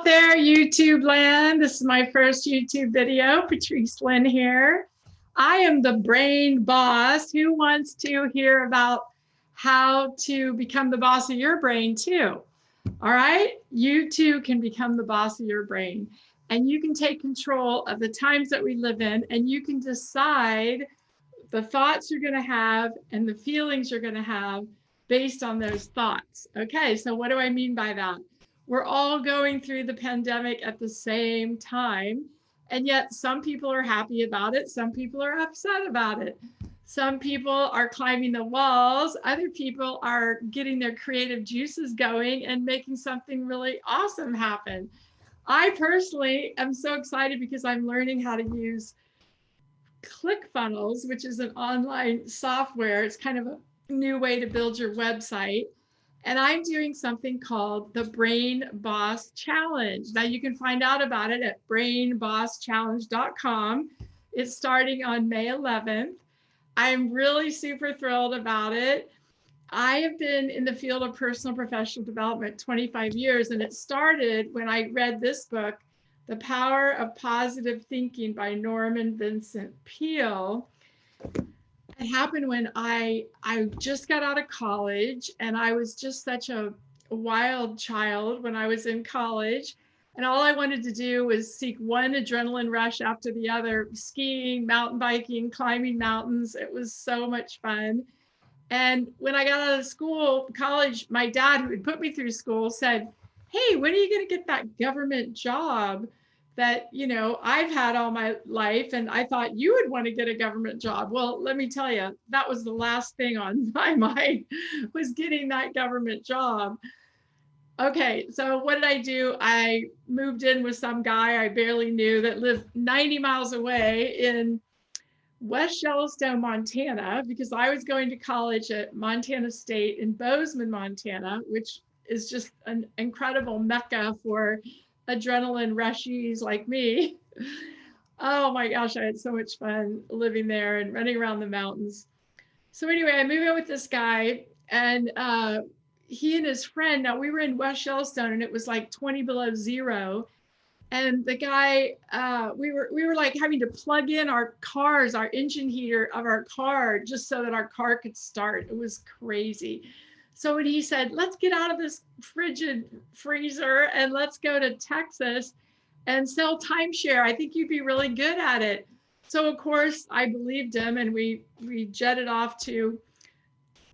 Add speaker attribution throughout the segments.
Speaker 1: out there, YouTube land. This is my first YouTube video. Patrice Lynn here. I am the brain boss. Who wants to hear about how to become the boss of your brain too? All right, you too can become the boss of your brain, and you can take control of the times that we live in, and you can decide the thoughts you're going to have and the feelings you're going to have based on those thoughts. Okay, so what do I mean by that? We're all going through the pandemic at the same time, and yet some people are happy about it, some people are upset about it. Some people are climbing the walls, other people are getting their creative juices going and making something really awesome happen. I personally am so excited because I'm learning how to use ClickFunnels, which is an online software. It's kind of a new way to build your website. And I'm doing something called the Brain Boss Challenge. Now you can find out about it at brainbosschallenge.com. It's starting on May 11th. I'm really super thrilled about it. I have been in the field of personal professional development 25 years, and it started when I read this book, The Power of Positive Thinking by Norman Vincent Peale. It happened when I just got out of college, and I was just such a wild child when I was in college. And all I wanted to do was seek one adrenaline rush after the other, skiing, mountain biking, climbing mountains. It was so much fun. And when I got out of school, college, my dad, who had put me through school, said, "Hey, when are you going to get that government job that, I've had all my life? And I thought you would want to get a government job." Well, let me tell you, that was the last thing on my mind, was getting that government job. Okay, so what did I do? I moved in with some guy I barely knew that lived 90 miles away in West Yellowstone, Montana, because I was going to college at Montana State in Bozeman, Montana, which is just an incredible mecca for adrenaline rushies like me. Oh my gosh, I had so much fun living there and running around the mountains. So anyway, I moved in with this guy, and he and his friend, now we were in West Yellowstone and it was like 20 below zero. And the guy, we were like having to plug in our cars, our engine heater of our car, just so that our car could start. It was crazy. So when he said, "Let's get out of this frigid freezer and let's go to Texas and sell timeshare, I think you'd be really good at it." So of course I believed him, and we jetted off to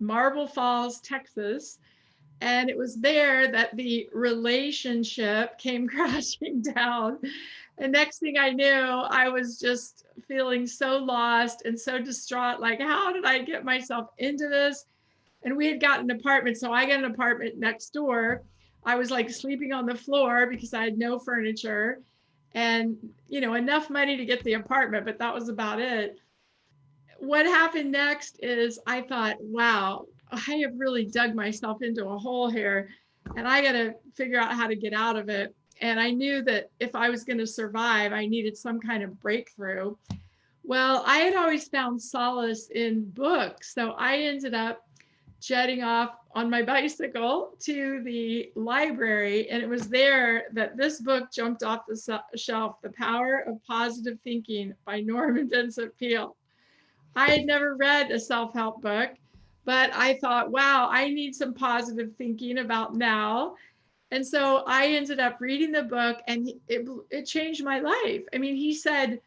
Speaker 1: Marble Falls, Texas. And it was there that the relationship came crashing down. And next thing I knew, I was just feeling so lost and so distraught. Like, how did I get myself into this? And we had gotten an apartment. So I got an apartment next door. I was like sleeping on the floor because I had no furniture and, enough money to get the apartment, but that was about it. What happened next is I thought, wow, I have really dug myself into a hole here, and I got to figure out how to get out of it. And I knew that if I was going to survive, I needed some kind of breakthrough. Well, I had always found solace in books. So I ended up jetting off on my bicycle to the library, and it was there that this book jumped off the shelf, The Power of Positive Thinking by Norman Vincent Peale. I had never read a self-help book, but I thought, wow, I need some positive thinking about now. And so I ended up reading the book, and it changed my life. I mean, he said,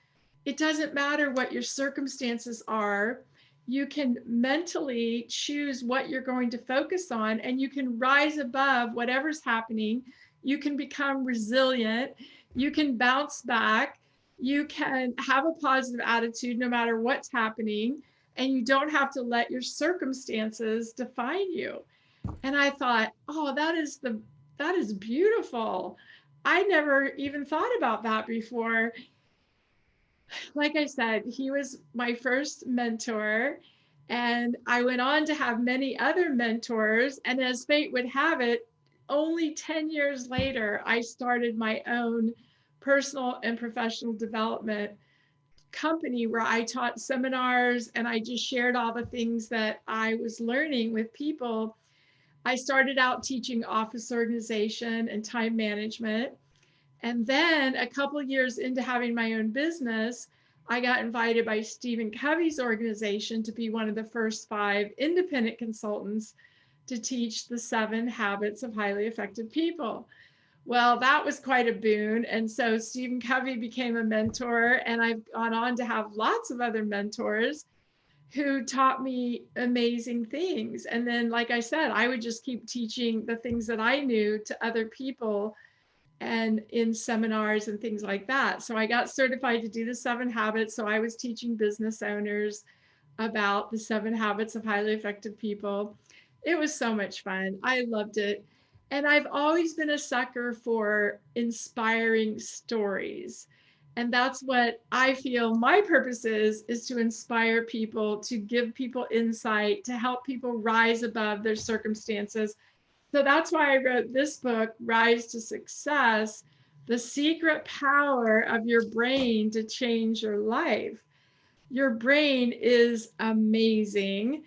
Speaker 1: it doesn't matter what your circumstances are. You can mentally choose what you're going to focus on, and you can rise above whatever's happening. You can become resilient. You can bounce back. You can have a positive attitude no matter what's happening, and you don't have to let your circumstances define you. And I thought, oh, that is beautiful. I never even thought about that before. Like I said, he was my first mentor, and I went on to have many other mentors. And as fate would have it, only 10 years later, I started my own personal and professional development company where I taught seminars and I just shared all the things that I was learning with people. I started out teaching office organization and time management. And then a couple of years into having my own business, I got invited by Stephen Covey's organization to be one of the first 5 independent consultants to teach the 7 habits of highly effective people. Well, that was quite a boon. And so Stephen Covey became a mentor, and I've gone on to have lots of other mentors who taught me amazing things. And then, like I said, I would just keep teaching the things that I knew to other people and in seminars and things like that. So I got certified to do the 7 habits. So I was teaching business owners about the 7 habits of highly effective people. It was so much fun. I loved it. And I've always been a sucker for inspiring stories. And that's what I feel my purpose is to inspire people, to give people insight, to help people rise above their circumstances. So that's why I wrote this book, Rise to Success, The Secret Power of Your Brain to Change Your Life. Your brain is amazing.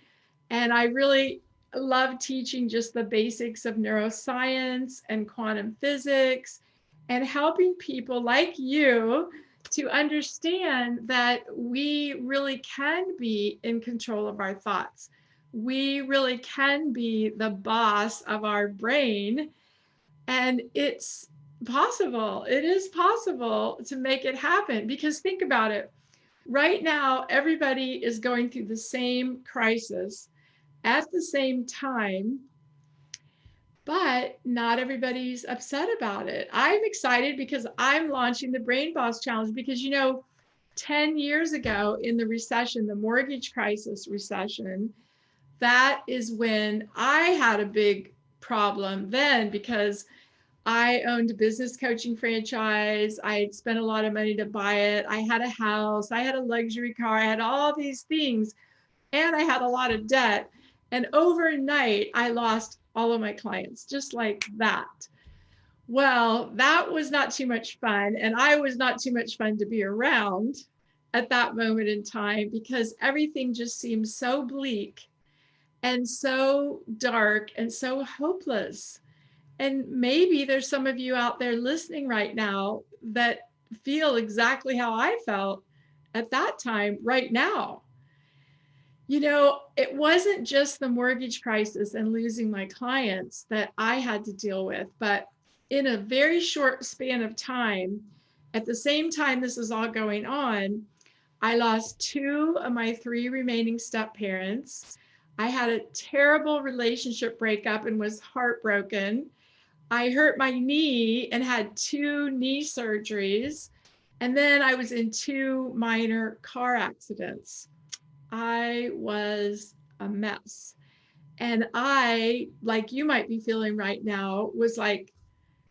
Speaker 1: And I really love teaching just the basics of neuroscience and quantum physics and helping people like you to understand that we really can be in control of our thoughts. We really can be the boss of our brain. And it's possible. It is possible to make it happen, because think about it. Right now, everybody is going through the same crisis at the same time, but not everybody's upset about it. I'm excited because I'm launching the Brain Boss Challenge because, 10 years ago in the recession, the mortgage crisis recession, that is when I had a big problem then, because I owned a business coaching franchise. I had spent a lot of money to buy it. I had a house, I had a luxury car, I had all these things, and I had a lot of debt. And overnight, I lost all of my clients, just like that. Well, that was not too much fun. And I was not too much fun to be around at that moment in time, because everything just seemed so bleak and so dark and so hopeless. And maybe there's some of you out there listening right now that feel exactly how I felt at that time right now. It wasn't just the mortgage crisis and losing my clients that I had to deal with, but in a very short span of time, at the same time this is all going on, I lost 2 of my 3 remaining step parents. I had a terrible relationship breakup and was heartbroken. I hurt my knee and had 2 knee surgeries. And then I was in 2 minor car accidents. I was a mess. And I, like you might be feeling right now, was like,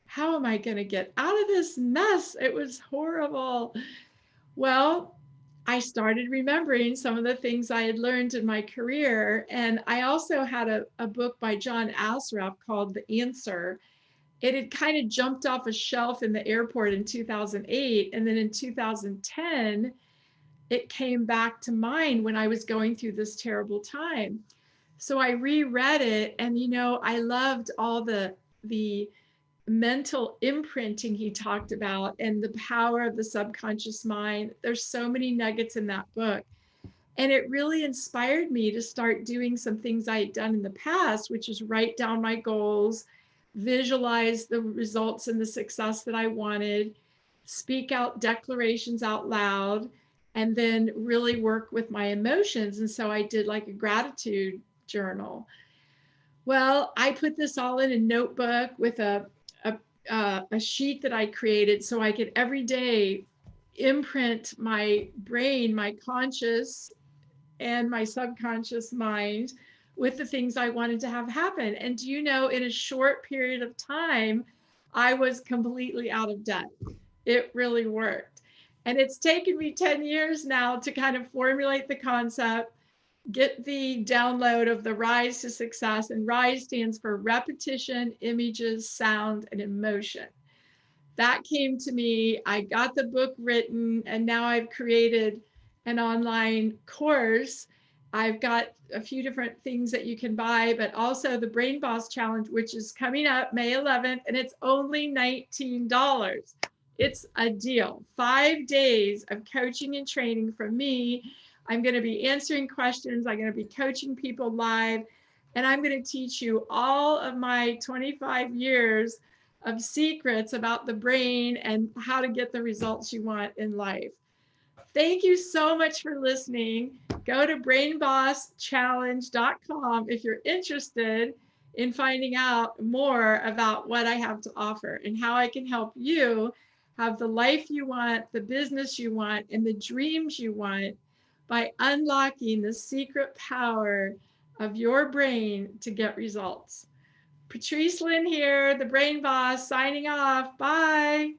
Speaker 1: how am I going to get out of this mess? It was horrible. Well, I started remembering some of the things I had learned in my career. And I also had a book by John Assaraf called The Answer. It had kind of jumped off a shelf in the airport in 2008. And then in 2010, it came back to mind when I was going through this terrible time. So I reread it, and I loved all the mental imprinting he talked about and the power of the subconscious mind. There's so many nuggets in that book. And it really inspired me to start doing some things I had done in the past, which is write down my goals, visualize the results and the success that I wanted, speak out declarations out loud, and then really work with my emotions. And so I did like a gratitude journal. Well, I put this all in a notebook with a sheet that I created so I could every day imprint my brain, my conscious and my subconscious mind with the things I wanted to have happen. And in a short period of time, I was completely out of debt. It really worked. And it's taken me 10 years now to kind of formulate the concept, get the download of the Rise to Success. And Rise stands for repetition, images, sound, and emotion. That came to me. I got the book written, and now I've created an online course. I've got a few different things that you can buy, but also the Brain Boss Challenge, which is coming up May 11th, and it's only $19. It's a deal. 5 days of coaching and training from me. I'm going to be answering questions. I'm going to be coaching people live. And I'm going to teach you all of my 25 years of secrets about the brain and how to get the results you want in life. Thank you so much for listening. Go to brainbosschallenge.com if you're interested in finding out more about what I have to offer and how I can help you have the life you want, the business you want, and the dreams you want by unlocking the secret power of your brain to get results. Patrice Lynn here, the Brain Boss, signing off. Bye.